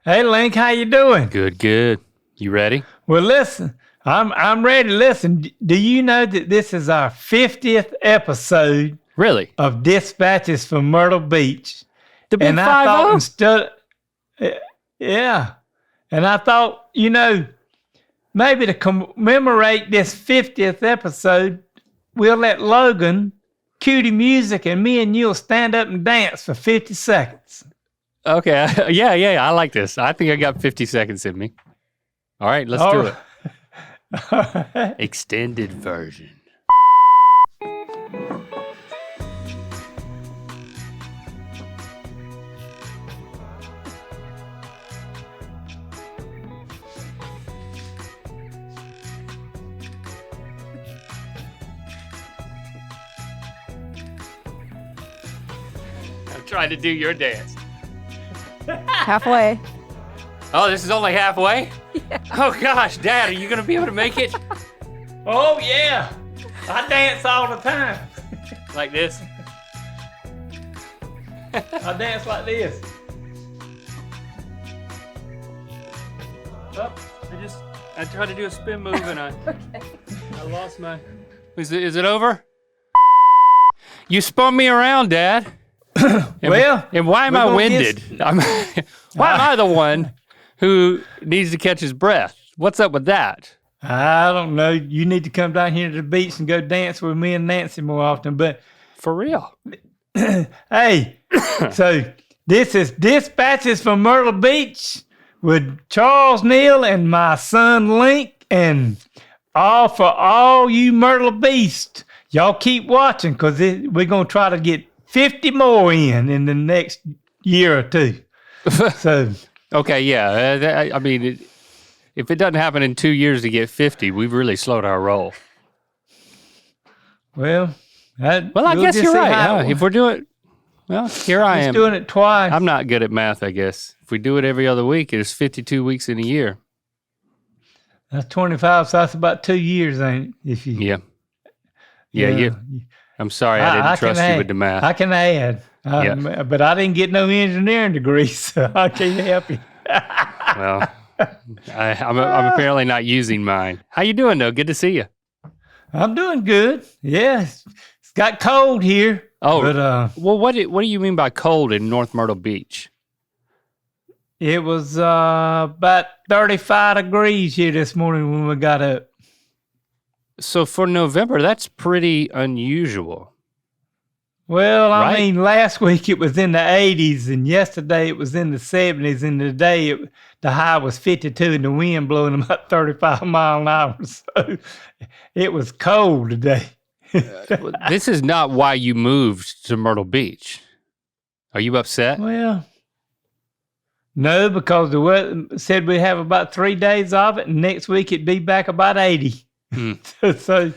Hey, Link, how you doing? Good. You ready? Well, listen, I'm ready. Listen, do you know that this is our 50th episode Really? of Dispatches from Myrtle Beach? The big And I 5-0? thought instead, yeah, and I thought, maybe to commemorate this 50th episode, we'll let Logan cue the music and me and you'll stand up and dance for 50 seconds. Okay. Yeah. I like this. I think I got 50 seconds in me. All right, let's do it. All right. Extended version. I'm trying to do your dance. Halfway. Oh, this is only halfway? Yeah. Oh, gosh, Dad, are you going to be able to make it? Oh, yeah. I dance all the time. Like this? I dance like this. Oh, I tried to do a spin move and I lost my... Is it over? You spun me around, Dad. And why am I winded? Why am I the one who needs to catch his breath? What's up with that? I don't know. You need to come down here to the beach and go dance with me and Nancy more often. But For real? hey, so this is Dispatches from Myrtle Beach with Charles Neal and my son Link, and for all you Myrtle Beasts. Y'all keep watching because we're gonna try to get 50 more in the next year or two. So, Okay, yeah. I mean, if it doesn't happen in 2 years to get 50, we've really slowed our roll. well, I we'll guess just you're see right. how- If we're doing, well, here I He's am. doing it twice. I'm not good at math, I guess. If we do it every other week, it's 52 weeks in a year. That's 25, so that's about 2 years, ain't it? If you, Yeah. I'm sorry I didn't trust you with the math. I can add. But I didn't get no engineering degree, so I can't help you. Well, I'm apparently not using mine. How you doing, though? Good to see you. I'm doing good. Yeah, it's got cold here. Oh, but well, what do you mean by cold in North Myrtle Beach? it was about 35 degrees here this morning when we got up. So for November, that's pretty unusual. Well, I Right. mean, last week it was in the 80s, and yesterday it was in the 70s, and today the high was 52, and the wind blowing about 35 mile an hour. So it was cold today. This is not why you moved to Myrtle Beach. Are you upset? Well, no, because the weather said we have about 3 days of it, and next week it'd be back about 80. So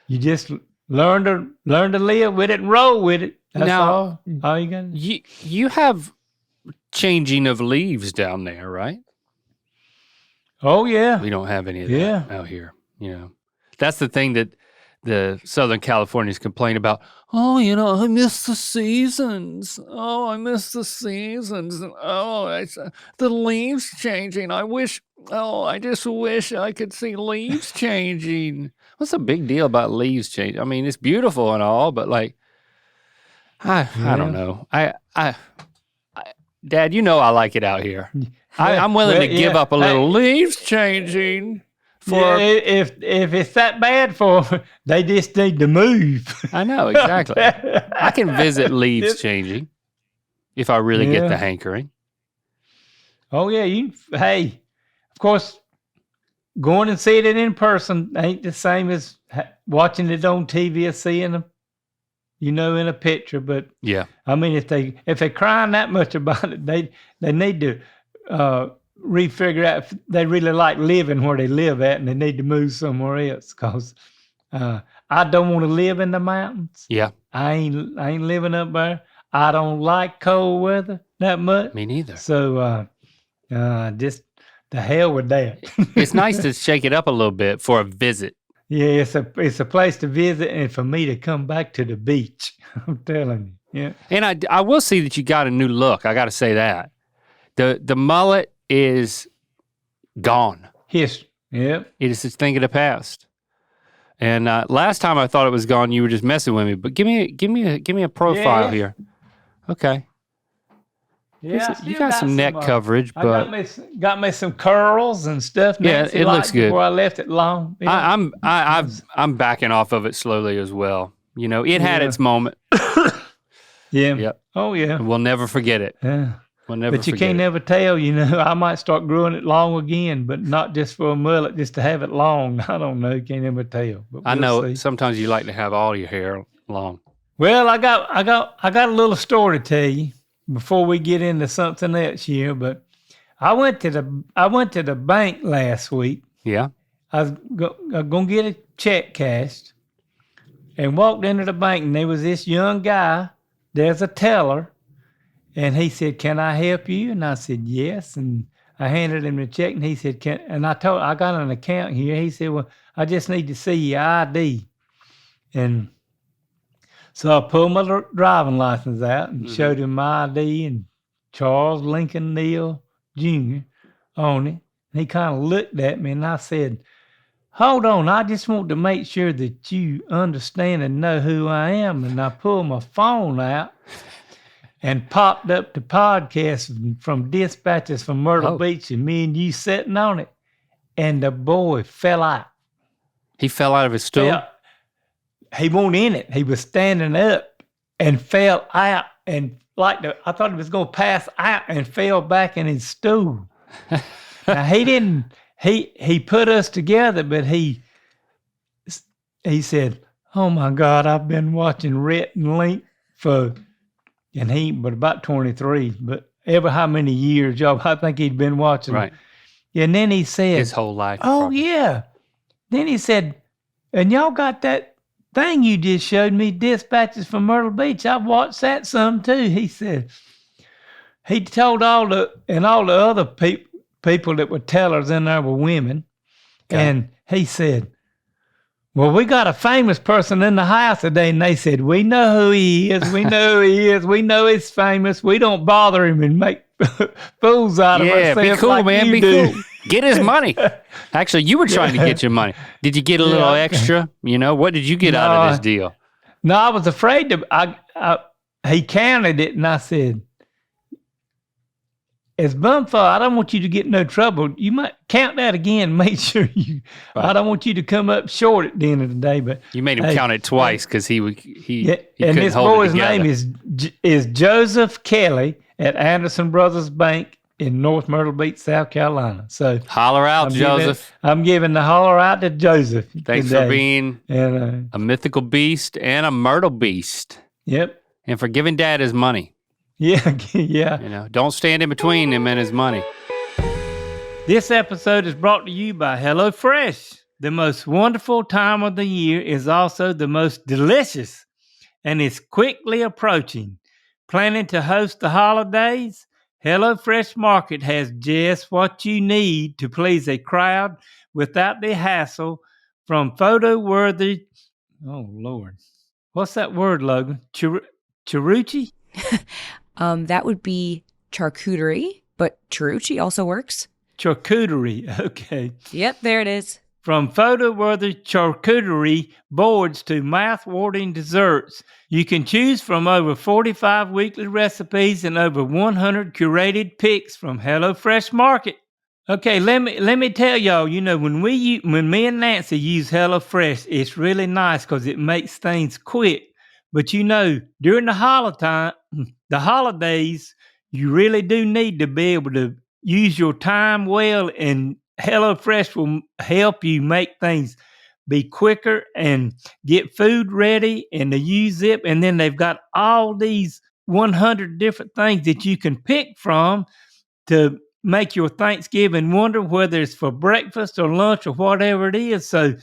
you just learn to live with it and roll with it. That's Now, all you got. You have changing of leaves down there, right? Oh yeah, We don't have any of Yeah. that out here. That's the thing that the Southern Californians complain about. Oh, I miss the seasons. Oh, I miss the seasons. Oh, the leaves changing. I just wish I could see leaves changing. What's the big deal about leaves changing? I mean, it's beautiful and all, but like, I don't know. Dad, I like it out here. I'm willing to give up a little leaves changing. If it's that bad for them, they just need to move. I know, exactly. I can visit leaves changing if I really get the hankering. Oh yeah, hey, of course, going and seeing it in person ain't the same as watching it on TV or seeing them, in a picture. But Yeah. I mean, if they're crying that much about it, they need to refigure out if they really like living where they live at, and they need to move somewhere else. Cause I don't want to live in the mountains. Yeah. I ain't living up there. I don't like cold weather that much. Me neither. So just the hell with that. It's nice to shake it up a little bit for a visit. Yeah, it's a place to visit, and for me to come back to the beach. I'm telling you. Yeah. And I will see that you got a new look. I got to say that. The mullet is gone. History. Yep. It is a thing of the past. And last time I thought it was gone, you were just messing with me. But give me a profile here. Okay. Yeah, You got some neck coverage, I but got me some curls and stuff. Nancy it looks good. Before I left it long. Yeah. I'm backing off of it slowly as well. You know, it had its moment. Yeah. Yep. Oh yeah. We'll never forget it. Yeah. We'll never. But you forget can't it. never tell. You know, I might start growing it long again, but not just for a mullet, just to have it long. I don't know. You can't never tell. But I know see. sometimes you like to have all your hair long. Well, I got a little story to tell you before we get into something else here. But I went to the bank last week. Yeah. I was gonna get a check cashed, and walked into the bank, and there was this young guy. There's a teller, and he said, "Can I help you?" And I said, "Yes." And I handed him the check, and he said, "Can?" And I got an account here. He said, "Well, I just need to see your ID." And so I pulled my driving license out and showed him my ID and Charles Lincoln Neal Jr. on it. And he kind of looked at me, and I said, "Hold on, I just want to make sure that you understand and know who I am." And I pulled my phone out and popped up the podcast from Dispatches from Myrtle Beach, and me and you sitting on it. And the boy fell out. He fell out of his stool? He wasn't in it. He was standing up and fell out. And I thought he was going to pass out and fell back in his stool. Now, he didn't. He put us together, but he said, "Oh my God, I've been watching Rhett and Link but about 23, but ever how many years, y'all, I think he'd been watching." Right. And then he said, his whole life. "Oh probably. yeah." Then he said, "And y'all got that thing you just showed me, Dispatches from Myrtle Beach. I've watched that some too." He said, he told all the other people that were tellers in there were women. Okay. And he said, "Well, we got a famous person in the house today." And they said, "We know who he is. We know who he is. We know he's famous. We don't bother him and make fools out of ourselves." Yeah, be cool, like man. You Be do. cool. Get his money. Actually, you were trying to get your money. Did you get a little extra? You know, what did you get out of this deal? No, I was afraid to. He counted it, and I said, "As Bumfuck, I don't want you to get no trouble. You might count that again. Make sure you. Right. I don't want you to come up short at the end of the day." But you made him count it twice because he and couldn't this hold boy's it together. name is Joseph Kelly at Anderson Brothers Bank in North Myrtle Beach, South Carolina. So holler out, Joseph. I'm giving the holler out to Joseph. Thanks today. for being a mythical beast and a Myrtle beast. Yep. And for giving Dad his money. Yeah, yeah. You know, don't stand in between him and his money. This episode is brought to you by HelloFresh. The most wonderful time of the year is also the most delicious, and it's quickly approaching. Planning to host the holidays? HelloFresh Market has just what you need to please a crowd without the hassle. From photo-worthy, oh Lord, what's that word, Logan? Charucci? That would be charcuterie, but Charucci also works. Charcuterie, okay. Yep, there it is. From photo-worthy charcuterie boards to mouth-watering desserts, you can choose from over 45 weekly recipes and over 100 curated picks from HelloFresh Market. Okay, let me tell y'all, you know, when me and Nancy use HelloFresh, it's really nice because it makes things quick. But you know, during the holidays, you really do need to be able to use your time well, and HelloFresh will help you make things be quicker and get food ready and to use it. And then they've got all these 100 different things that you can pick from to make your Thanksgiving wonder, whether it's for breakfast or lunch or whatever it is. So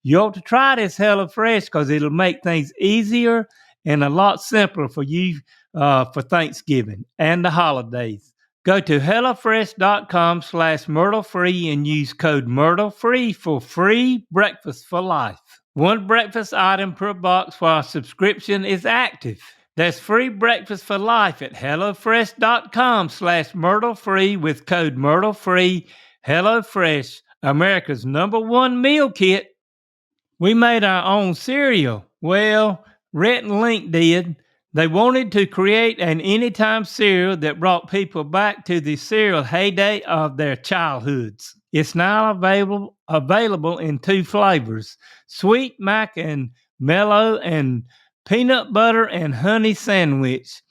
you ought to try this HelloFresh because it'll make things easier and a lot simpler for you for Thanksgiving and the holidays. Go to HelloFresh.com/MyrtleFree and use code MyrtleFree for free breakfast for life. One breakfast item per box while subscription is active. That's free breakfast for life at HelloFresh.com/MyrtleFree with code MyrtleFree. HelloFresh, America's #1 meal kit. We made our own cereal. Well, Rhett and Link did. They wanted to create an anytime cereal that brought people back to the cereal heyday of their childhoods. It's now available in 2 flavors, Sweet Mac and Mello and Peanut Butter and Honey Sandwich.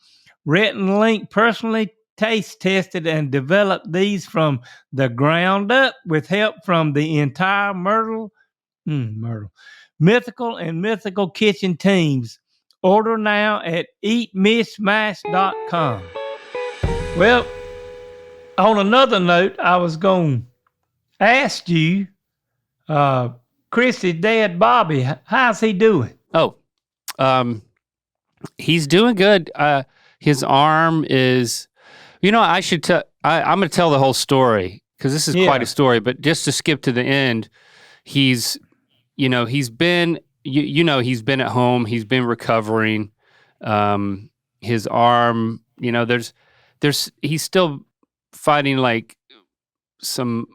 Rhett and Link personally taste tested and developed these from the ground up with help from the entire Mythical and Mythical Kitchen teams. Order now at eatmishmash.com. Well, on another note, I was going to ask you, Chrissy's dad, Bobby, how's he doing? Oh, he's doing good. His arm is, I should tell, I'm going to tell the whole story because this is quite a story, but just to skip to the end, he's been at home, he's been recovering. His arm, he's still fighting like some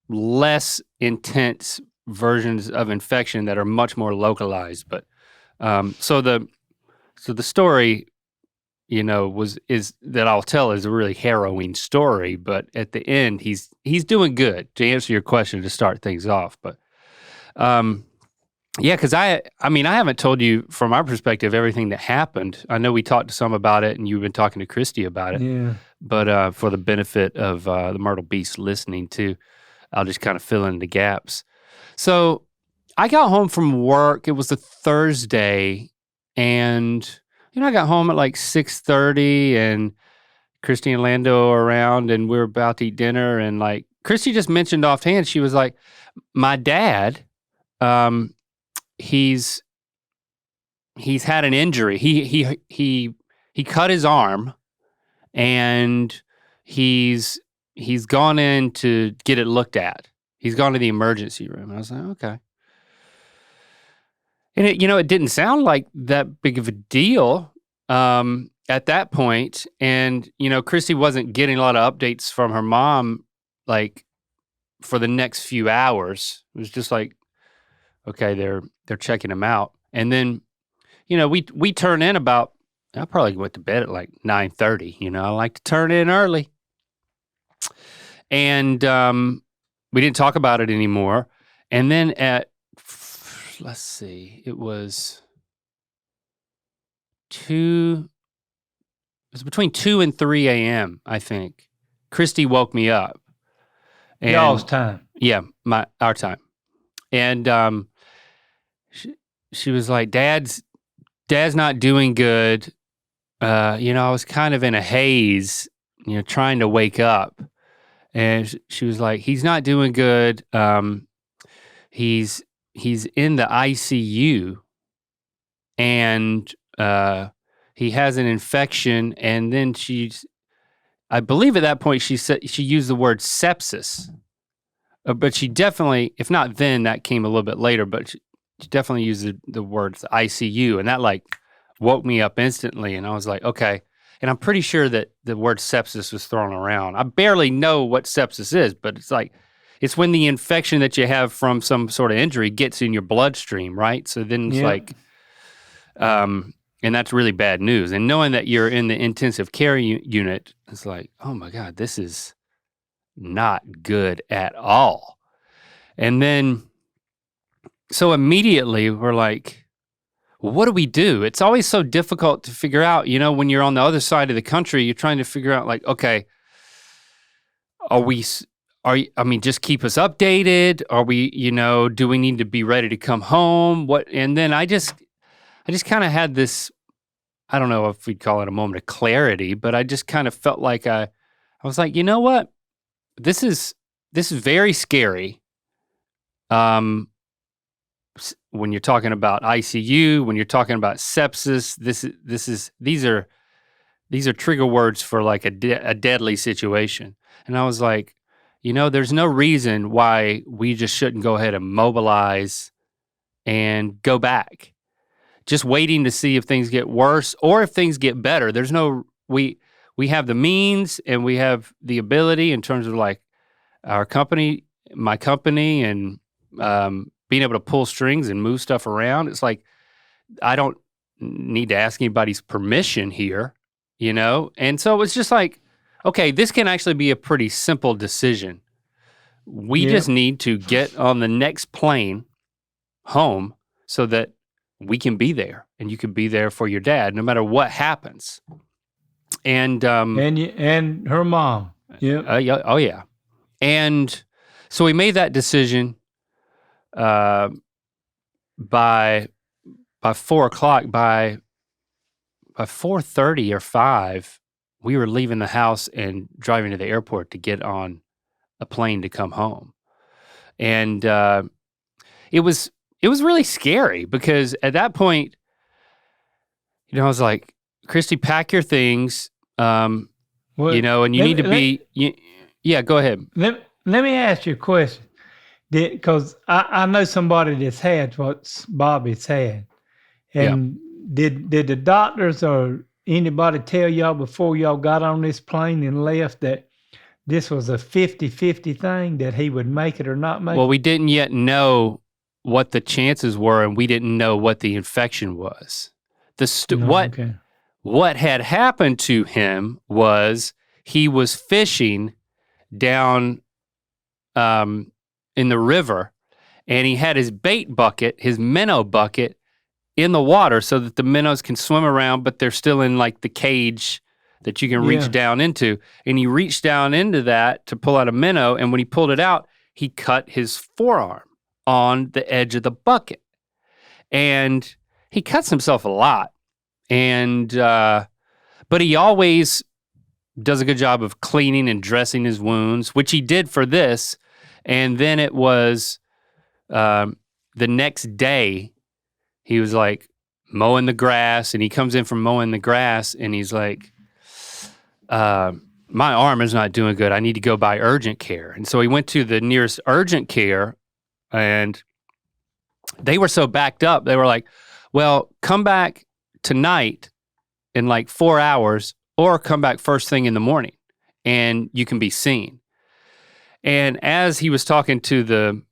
less intense versions of infection that are much more localized. But so the story, is that I'll tell is a really harrowing story. But at the end, he's doing good. To answer your question, to start things off, but because I haven't told you from our perspective everything that happened. I know we talked to some about it, and you've been talking to Christy about it. Yeah. But for the benefit of the Myrtle Beach listening too, I'll just kind of fill in the gaps. So I got home from work. It was a Thursday, and I got home at like 6:30, and Christy and Lando are around, and we were about to eat dinner, and like Christy just mentioned offhand, she was like, "My dad, he's had an injury. He cut his arm, and he's gone in to get it looked at. He's gone to the emergency room." And I was like, okay. And it didn't sound like that big of a deal at that point. And Christy wasn't getting a lot of updates from her mom like for the next few hours. It was just like, okay, they're checking him out. And then, we turn in about, I probably went to bed at like 9:30. I like to turn in early. And we didn't talk about it anymore. And then at, let's see, it was between 2 and 3 a.m., I think. Christy woke me up. And, Y'all's time. Yeah, our time. And she was like, Dad's not doing good. I was kind of in a haze, trying to wake up. And she was like, he's not doing good. He's in the ICU, and he has an infection. And then I believe at that point she said she used the word sepsis. But she definitely, if not then, that came a little bit later, but she definitely used the words ICU, and that like woke me up instantly. And I was like, okay. And I'm pretty sure that the word sepsis was thrown around. I barely know what sepsis is, but it's when the infection that you have from some sort of injury gets in your bloodstream, right? So then it's like, and that's really bad news. And knowing that you're in the intensive care unit, it's like, oh my God, this is not good at all. And then, so immediately we're like, well, what do we do? It's always so difficult to figure out, when you're on the other side of the country, you're trying to figure out like, okay, just keep us updated. Are we, do we need to be ready to come home? What? And then I just kind of had this, I don't know if we'd call it a moment of clarity, but I just kind of felt like I was like, you know what? This is very scary. When you're talking about ICU, when you're talking about sepsis, these are trigger words for like a deadly situation. And I was like, there's no reason why we just shouldn't go ahead and mobilize and go back. just waiting to see if things get worse or if things get better. There's no, we have the means and we have the ability in terms of like our company, my company, and being able to pull strings and move stuff around. It's like, I don't need to ask anybody's permission here, you know? And so it's just like, okay, this can actually be a pretty simple decision. We just need to get on the next plane home so that we can be there and you can be there for your dad no matter what happens. And and her mom. Yeah. Oh yeah. And so we made that decision by 4:00, by 4:30 or 5, we were leaving the house and driving to the airport to get on a plane to come home. And it was really scary because at that point, you know, I was like, Christy, pack your things, Well, you know, and you need to be, yeah, go ahead. Let me ask you a question. Because I know somebody that's had what Bobby's had. And did the doctors or anybody tell y'all before y'all got on this plane and left that this was a 50-50 thing, that he would make it or not make it? Well, we didn't yet know what the chances were, and we didn't know what the infection was. What had happened to him was he was fishing down in the river, and he had his bait bucket, his minnow bucket, in the water so that the minnows can swim around, but they're still in like the cage that you can reach down into. And he reached down into that to pull out a minnow, and when he pulled it out, he cut his forearm on the edge of the bucket. And he cuts himself a lot. And but he always does a good job of cleaning and dressing his wounds, which he did for this. And then it was the next day, he was like mowing the grass, and he comes in from mowing the grass, and he's like, my arm is not doing good. I need to go by urgent care. And so he went to the nearest urgent care, and they were so backed up. They were like, well, come back tonight in like 4 hours, or come back first thing in the morning and you can be seen. And as he was talking to the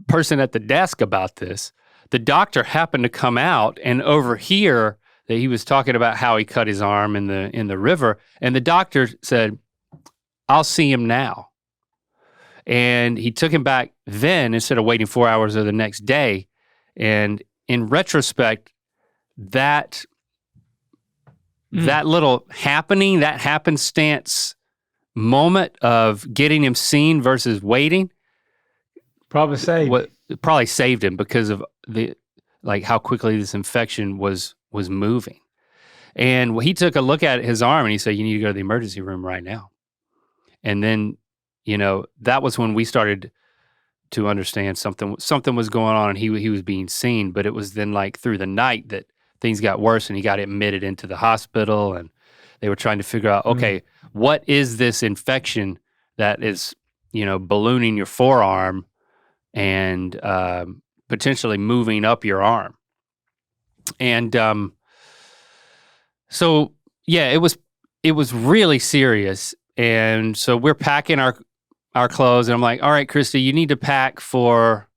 person at the desk about this, the doctor happened to come out and overhear that he was talking about how he cut his arm in the river. And the doctor said, I'll see him now. And he took him back then instead of waiting 4 hours or the next day. And in retrospect, that little happening, that happenstance moment of getting him seen versus waiting, probably saved him because of how quickly this infection was moving. And he took a look at his arm and he said, you need to go to the emergency room right now. And then, you know, that was when we started to understand something was going on, and he was being seen. But it was then like through the night that things got worse, and he got admitted into the hospital, and they were trying to figure out, okay, what is this infection that is, you know, ballooning your forearm and potentially moving up your arm. And so, yeah, it was really serious. And so we're packing our clothes, and I'm like, all right, Christy, you need to pack for,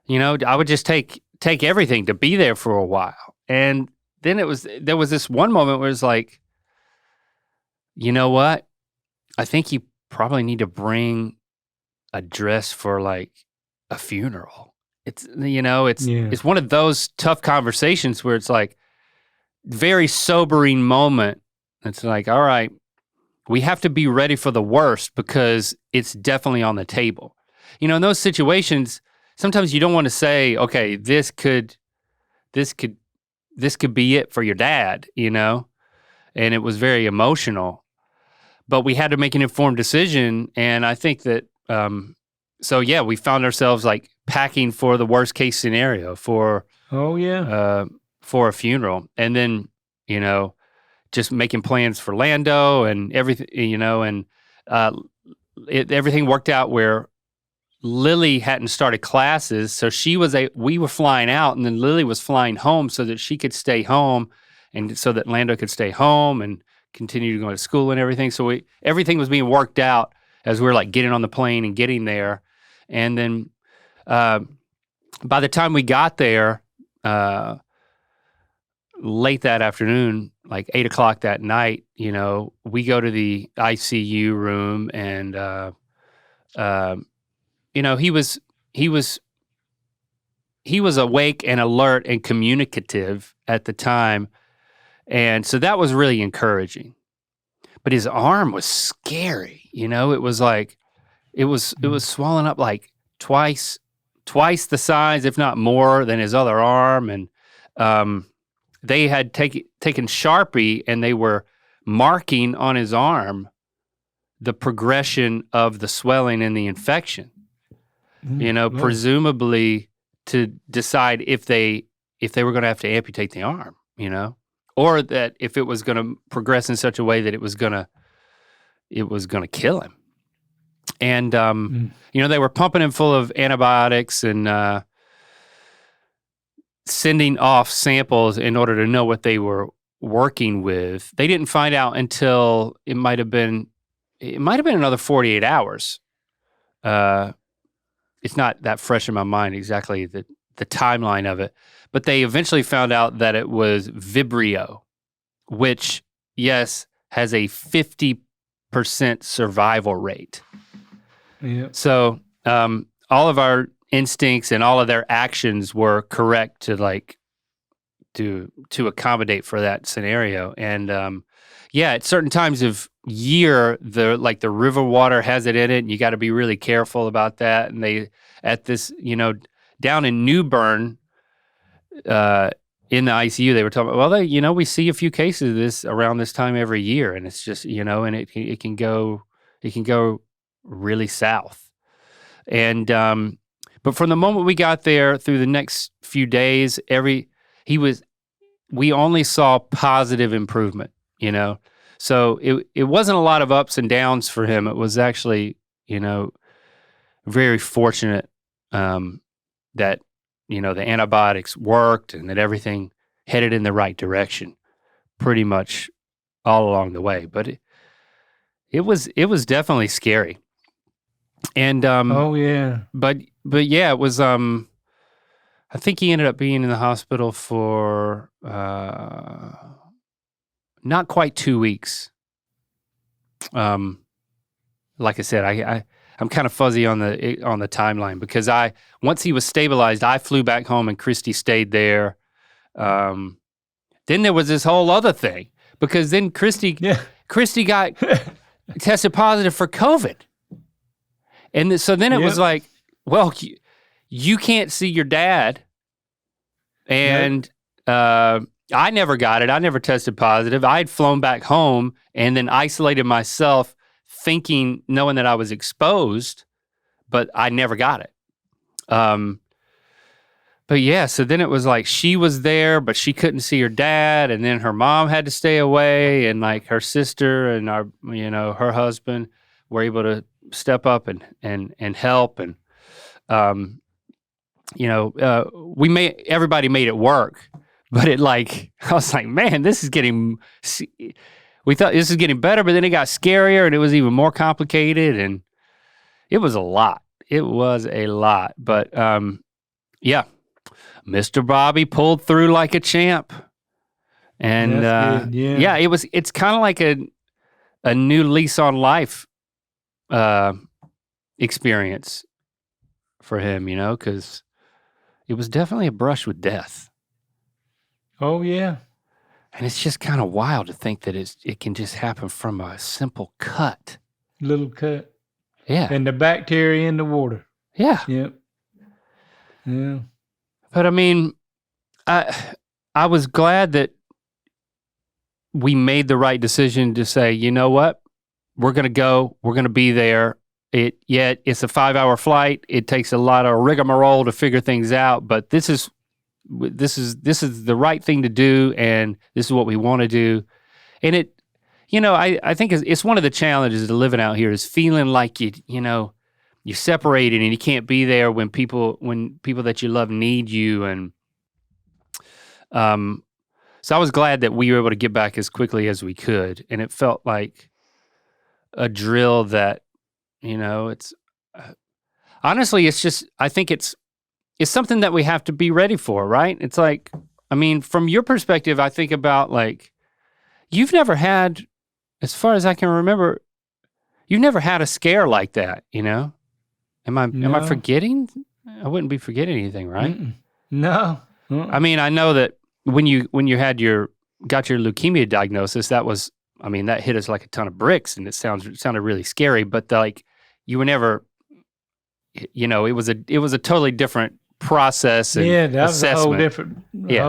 you know, I would just take everything to be there for a while. And then there was this one moment where it's like, you know what? I think you probably need to bring a dress for like a funeral. It's, you know, it's one of those tough conversations where it's like very sobering moment. It's like, all right, we have to be ready for the worst because it's definitely on the table. You know, in those situations, sometimes you don't want to say, okay, this could be it for your dad, you know? And it was very emotional. But we had to make an informed decision, and I think that, so yeah, we found ourselves like packing for the worst case scenario for a funeral. And then, you know, just making plans for Lando and everything, you know, and everything worked out where Lily hadn't started classes, so we were flying out, and then Lily was flying home so that she could stay home, and so that Lando could stay home and continue to go to school and everything. So everything was being worked out as we were like getting on the plane and getting there. And then by the time we got there, late that afternoon, like 8:00 that night, we go to the ICU room, and he was awake and alert and communicative at the time, and so that was really encouraging. But his arm was scary. It was like it was swollen up like twice the size, if not more, than his other arm, and they had taken Sharpie, and they were marking on his arm the progression of the swelling and the infection. Presumably to decide if they were going to have to amputate the arm, or that if it was going to progress in such a way that it was going to kill him. And they were pumping him full of antibiotics and sending off samples in order to know what they were working with. They didn't find out until it might have been another 48 hours. It's not that fresh in my mind exactly the timeline of it, but they eventually found out that it was Vibrio, which, yes, has a 50% survival rate. Yeah. So all of our instincts and all of their actions were correct to accommodate for that scenario. And at certain times of year, the river water has it in it, and you got to be really careful about that. And they at this, down in New Bern, in the ICU, they were talking about, well, we see a few cases of this around this time every year, and it's just, and it can go really south. And but from the moment we got there through the next few days, we only saw positive improvement, So it wasn't a lot of ups and downs for him. It was actually, very fortunate that, the antibiotics worked and that everything headed in the right direction pretty much all along the way. But it was definitely scary. And oh yeah. But yeah, it was I think he ended up being in the hospital for not quite 2 weeks. Like I said, I'm kind of fuzzy on the timeline because once he was stabilized, I flew back home and Christy stayed there. Then there was this whole other thing because then Christy got tested positive for COVID, and so then it was like, well, you can't see your dad, and I never got it. I never tested positive. I had flown back home and then isolated myself, knowing that I was exposed, but I never got it. But yeah, so then it was like she was there, but she couldn't see her dad, and then her mom had to stay away, and like her sister and her husband were able to step up and help, and everybody made it work. But I was like, man, we thought this is getting better, but then it got scarier and it was even more complicated, and it was a lot. But Mr. Bobby pulled through like a champ. And That's good, yeah. It's kind of like a new lease on life experience for him, because it was definitely a brush with death. Oh yeah. And it's just kind of wild to think that it can just happen from a simple cut. Little cut. Yeah. And the bacteria in the water. Yeah. Yep. Yeah. But I mean, I was glad that we made the right decision to say, you know what? We're going to go. We're going to be there. It's a 5-hour flight. It takes a lot of rigmarole to figure things out, but this is the right thing to do, and this is what we want to do. And I think it's one of the challenges of living out here is feeling like you're separated and you can't be there when people that you love need you. And so I was glad that we were able to get back as quickly as we could. And it felt like a drill that, it's honestly, it's just, I think it's something that we have to be ready for, right? It's like, I mean, from your perspective, I think about like, you've never had, as far as I can remember, you've never had a scare like that, Am I forgetting? I wouldn't be forgetting anything, right? No. I mean, I know that when you got your leukemia diagnosis, that hit us like a ton of bricks, and it sounded really scary. But like, you were never, it was a totally different process and that assessment. was a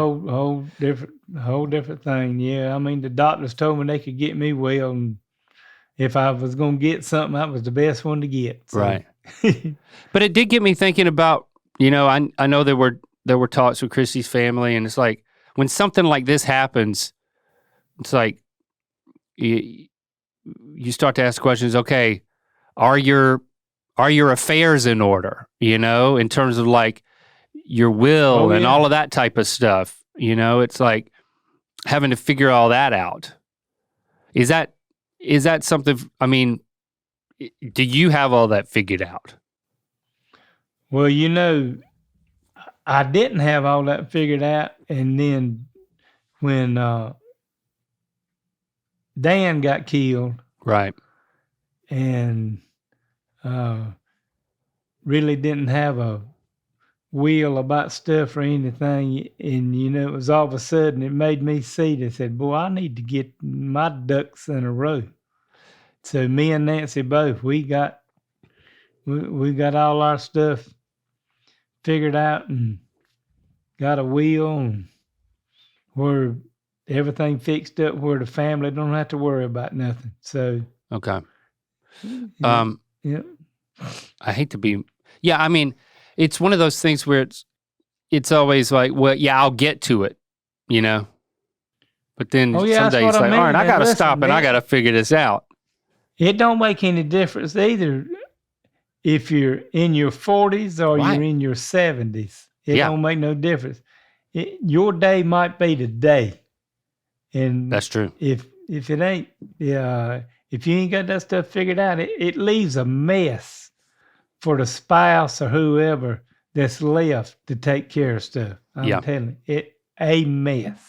whole different thing. Yeah, I mean, the doctors told me they could get me well, and if I was going to get something, that was the best one to get. So. Right. But it did get me thinking about, I know there were talks with Christy's family, and it's like, when something like this happens, it's like you start to ask questions. Okay, are your affairs in order? In terms of like your will and all of that type of stuff. It's like having to figure all that out. Is that something? I mean, do you have all that figured out? Well, I didn't have all that figured out, and then when Dan got killed, right, and really didn't have a wheel about stuff or anything, and it was all of a sudden it made me see that, said, boy, I need to get my ducks in a row. So me and Nancy both, we got all our stuff figured out and got a wheel and where everything fixed up where the family don't have to worry about nothing. So okay. Yeah. I hate to be, I mean, it's one of those things where it's always like, well, yeah, I'll get to it, But then someday it's like, all right, I got to stop and I got to figure this out. It don't make any difference either if you're in your 40s or you're in your 70s. It don't make no difference. Your day might be today. And that's true. If it ain't, if you ain't got that stuff figured out, it leaves a mess for the spouse or whoever that's left to take care of stuff. I'm telling you, a mess.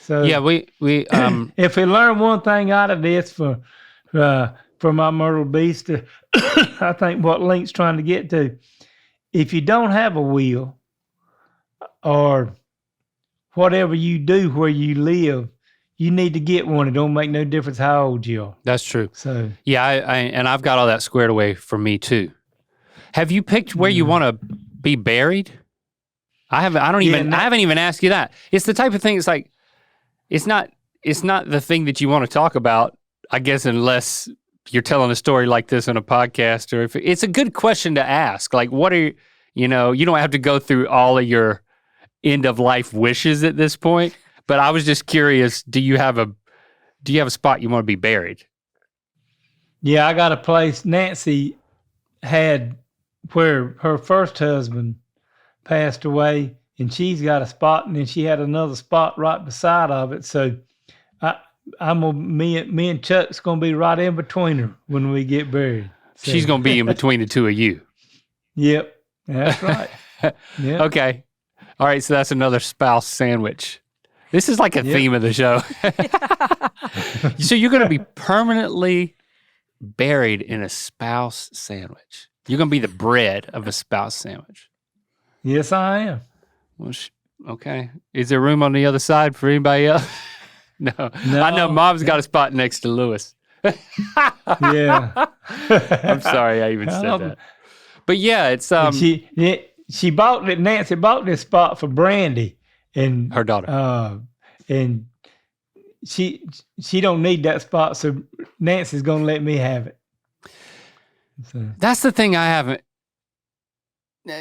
So we if we learn one thing out of this for my Myrtle Beach, I think what Link's trying to get to, if you don't have a wheel or whatever you do where you live, you need to get one. It don't make no difference how old you are. That's true. So and I've got all that squared away for me too. Have you picked where you want to be buried? I haven't even asked you that. It's the type of thing. It's like, it's not the thing that you want to talk about, I guess, unless you're telling a story like this on a podcast, or if it's a good question to ask. Like, what are you don't have to go through all of your end of life wishes at this point. But I was just curious, do you have a spot you want to be buried? Yeah, I got a place. Nancy had where her first husband passed away, and she's got a spot, and then she had another spot right beside of it. So me and Chuck's gonna be right in between her when we get buried. So. She's gonna be in between the two of you. Yep, that's right. Yep. Okay, all right. So that's another spouse sandwich. This is like a theme of the show. So you're gonna be permanently buried in a spouse sandwich. You're gonna be the bread of a spouse sandwich. Yes, I am. Well, okay. Is there room on the other side for anybody else? No. I know Mom's got a spot next to Lewis. Yeah. I'm sorry I even said that. But yeah, it's she bought it. Nancy bought this spot for Brandy and her daughter. And she don't need that spot, so Nancy's gonna let me have it. So. That's the thing I haven't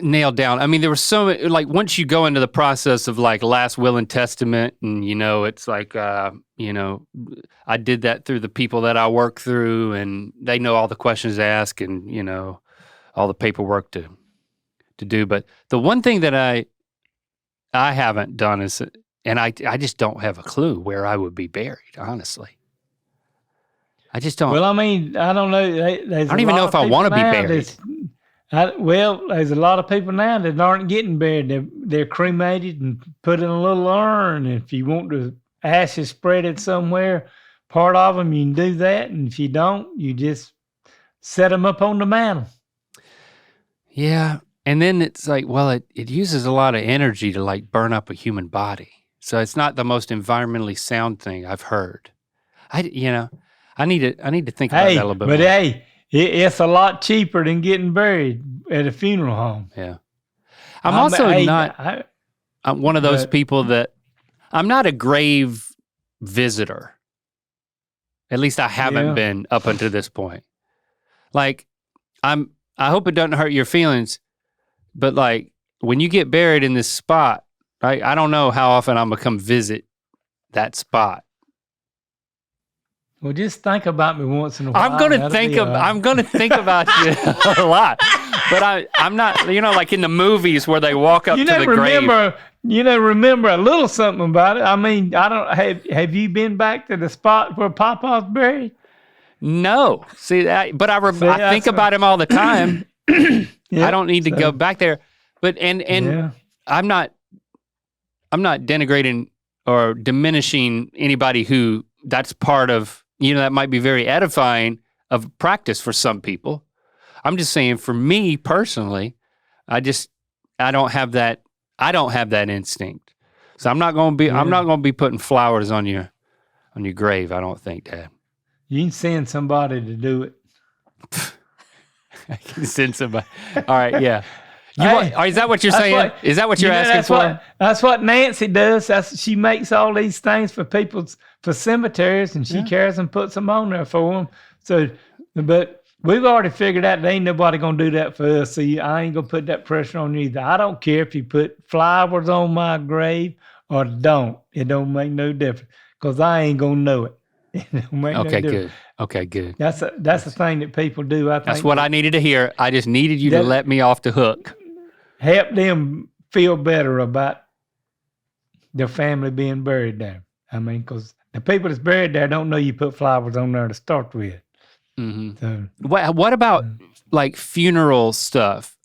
nailed down. I mean, there was so many, like, once you go into the process of like last will and testament, and it's like I did that through the people that I work through, and they know all the questions to ask, and all the paperwork to do. But the one thing that I haven't done is, and I just don't have a clue where I would be buried, honestly. I just don't. Well, I mean, I don't know. I don't even know if I want to be buried. There's a lot of people now that aren't getting buried. They're cremated and put in a little urn. And if you want the ashes spread somewhere, part of them, you can do that. And if you don't, you just set them up on the mantle. Yeah. And then it's like, well, it uses a lot of energy to like burn up a human body. So it's not the most environmentally sound thing I've heard. I need to think about that a little bit more. But it's a lot cheaper than getting buried at a funeral home. Yeah. I'm one of those people that I'm not a grave visitor. At least I haven't been up until this point. Like, I hope it doesn't hurt your feelings, but like when you get buried in this spot, I don't know how often I'm gonna come visit that spot. Well, just think about me once in a while. I'm gonna think about you a lot, but I'm not. Like in the movies where they walk up to the grave. Remember a little something about it. I mean, I don't have you been back to the spot where Papa's buried? No, see that, but I think about him all the time. I don't need to go back there, but I'm not denigrating or diminishing anybody who that's part of. That might be very edifying of practice for some people. I'm just saying, for me personally, I don't have that instinct. So I'm not going to be putting flowers on your grave. I don't think, Dad. You can send somebody to do it. I can send somebody. All right, yeah. Is that what you're saying? Is that what you're asking for? That's what Nancy does. She makes all these things for cemeteries, and she carries them, puts them on there for them. So, but we've already figured out there ain't nobody gonna do that for us. So I ain't gonna put that pressure on you either. I don't care if you put flowers on my grave or don't. It don't make no difference because I ain't gonna know it. It don't make no difference. Good. Okay, good. That's the thing that people do. I think that's what I needed to hear. I just needed you to let me off the hook. Help them feel better about their family being buried there. I mean, because the people that's buried there don't know you put flowers on there to start with. Mm-hmm. So, what about like funeral stuff?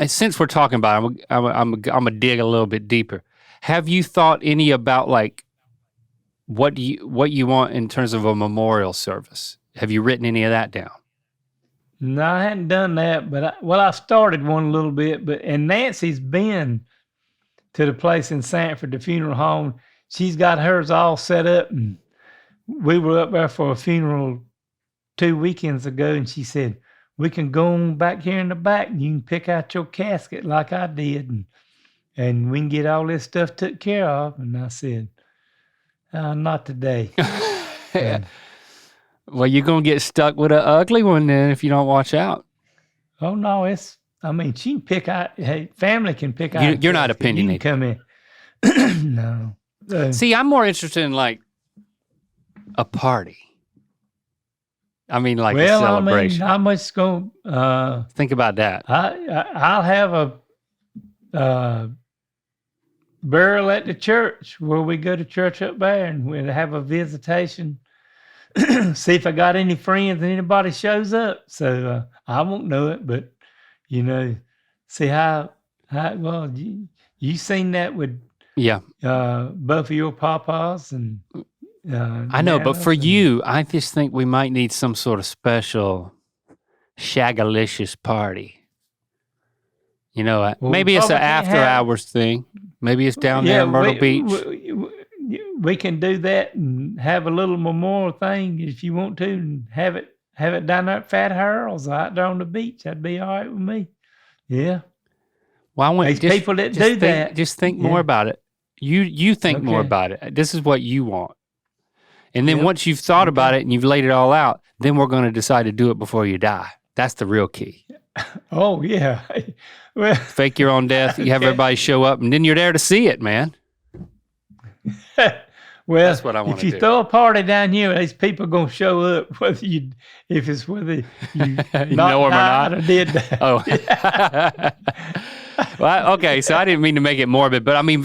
Since we're talking about it, I'm gonna dig a little bit deeper. Have you thought any about like what you want in terms of a memorial service? Have you written any of that down? No, I hadn't done that, but I started one a little bit. And Nancy's been to the place in Sanford, the funeral home. She's got hers all set up, and we were up there for a funeral 2 weekends ago, and she said, we can go on back here in the back, and you can pick out your casket like I did, and we can get all this stuff took care of. And I said, not today. Well, you're going to get stuck with an ugly one then if you don't watch out. Oh, no, she can pick out, family can pick out. You're not opinionated. You can come in. No. See, I'm more interested in like a party. I mean, like a celebration. How much going think about that. I'll have a burial at the church where we go to church up there, and we'll have a visitation. See if I got any friends and anybody shows up. So I won't know it, but see how well you seen that with both of your papas and I know, but for you, I just think we might need some sort of special shagalicious party. Maybe it's an after hours thing. Maybe it's down there in Myrtle Beach. We can do that and have a little memorial thing if you want to, and have it down there at Fat Harold's out there on the beach. That'd be all right with me. Yeah. Well, I want people that do that. Just think more about it. You think more about it. This is what you want. And then once you've thought about it and you've laid it all out, then we're going to decide to do it before you die. That's the real key. Oh, yeah. Well, fake your own death. You have everybody show up, and then you're there to see it, man. Well, That's what I want if to you do. throw a party down here, these people gonna show up whether you know 'em or not? or did that. Oh. Well, okay, so I didn't mean to make it morbid, but I mean,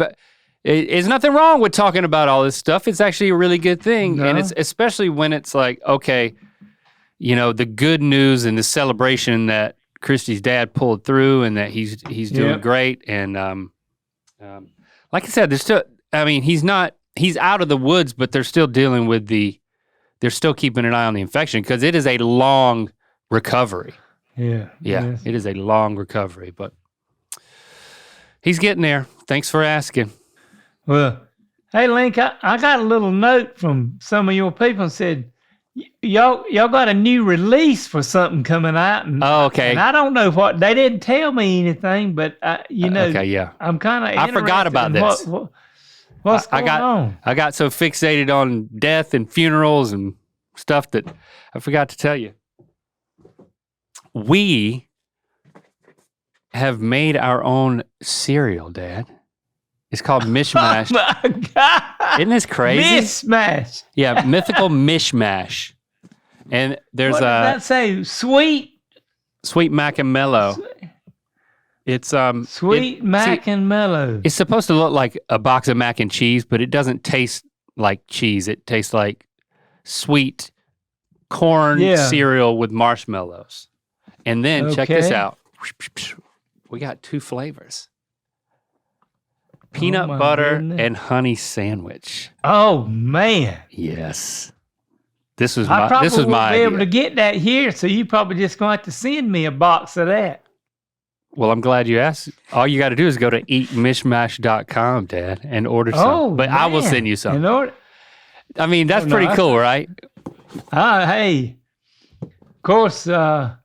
there's nothing wrong with talking about all this stuff. It's actually a really good thing, No. and it's especially when it's like, okay, you know, the good news and the celebration that Christy's dad pulled through, and that he's doing Yep. great. And like I said, there's still, I mean, he's out of the woods, but they're still dealing with they're still keeping an eye on the infection because it is a long recovery. Yeah. Yeah, yes. it is a long recovery, but he's getting there. Thanks for asking. Well, hey, Link, I got a little note from some of your people and said, y'all got a new release for something coming out. And, Oh, okay. And I don't know what, they didn't tell me anything, but, Okay, yeah. I'm kind of I forgot about this. What's going on? I got so fixated on death and funerals and stuff that I forgot to tell you. We have made our own cereal, Dad. It's called MishMash. Oh, my God. Isn't this crazy? MishMash. Yeah, mythical MishMash. And there's What did that say? Sweet Mac and Mello. It's Mac and Mellow. It's supposed to look like a box of mac and cheese, but it doesn't taste like cheese. It tastes like sweet corn cereal with marshmallows. And then check this Okay. out. We got 2 flavors. Peanut my butter goodness. and honey sandwich. Oh, man. Yes. This was I my probably this was won't my be able to idea. get that here, so you probably just going to have to send me a box of that. Well, I'm glad you asked. All you got to do is go to eatmishmash.com, Dad, and order some. Oh, But I will man. send you some. In order, I mean, that's Oh, no, pretty I- cool, right? hey, of course, that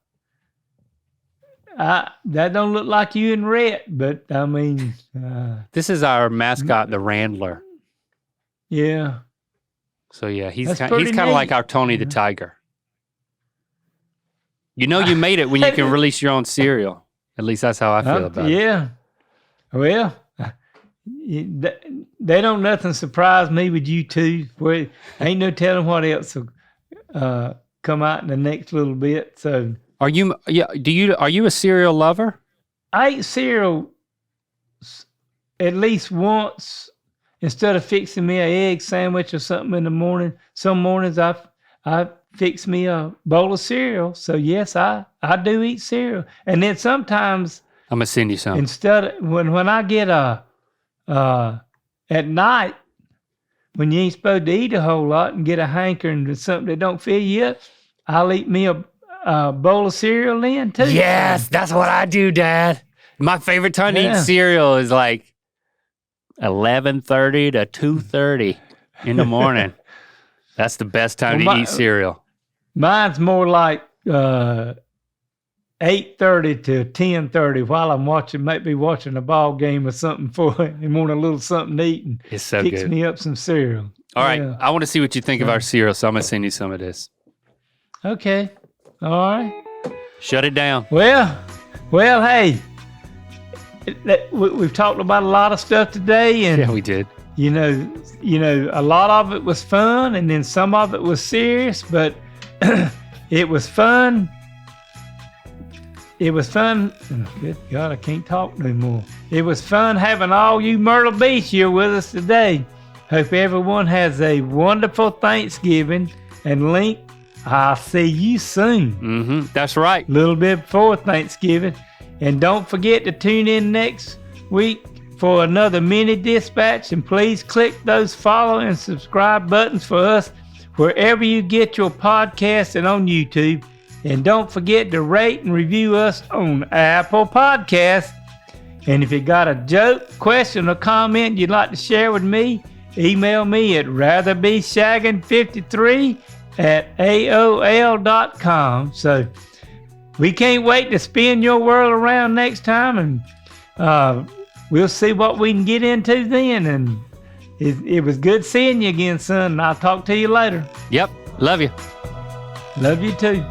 don't look like you and Rhett, but I mean, This is our mascot, the Randler. yeah. So yeah, he's That's kind pretty of like neat. our Tony the Tiger. You know, you made it when you can release your own cereal. At least that's how I feel about it. Yeah. Well, they don't nothing surprise me with you two. Well, ain't no telling what else will come out in the next little bit. So Are you? Yeah. Are you a cereal lover? I eat cereal at least once instead of fixing me an egg sandwich or something in the morning. Some mornings I fix me a bowl of cereal. So yes, I do eat cereal. And then sometimes I'm gonna send you some. instead of, when I get at night when you ain't supposed to eat a whole lot and get a hankering to something that don't fill you up, I'll eat me a bowl of cereal then too. Yes, that's what I do, Dad. My favorite time to eat Yeah. cereal is like 11:30 to 2:30 in the morning. That's the best time Well, to eat cereal. Mine's more like 8:30 to 10:30 while I'm maybe watching a ball game or something and want a little something to eat and It's so fix good. me up some cereal. All right, Yeah. I want to see what you think of our cereal, so I'm gonna send you some of this. Okay. All right. Shut it down. Well, hey, we've talked about a lot of stuff today, and Yeah, we did. you know, a lot of it was fun, and then some of it was serious, but it was fun. It was fun. Good God, I can't talk no more. It was fun having all you Myrtle Beach here with us today. Hope everyone has a wonderful Thanksgiving, and Link, I'll see you soon. That's right. A little bit before Thanksgiving. And don't forget to tune in next week for another mini dispatch. And please click those follow and subscribe buttons for us wherever you get your podcast and on YouTube. And don't forget to rate and review us on Apple Podcasts. And if you got a joke, question, or comment you'd like to share with me, email me at ratherbeshaggin53@aol.com. So we can't wait to spin your world around next time, and we'll see what we can get into then. And it was good seeing you again, son, and I'll talk to you later. Yep. Love you. Love you too.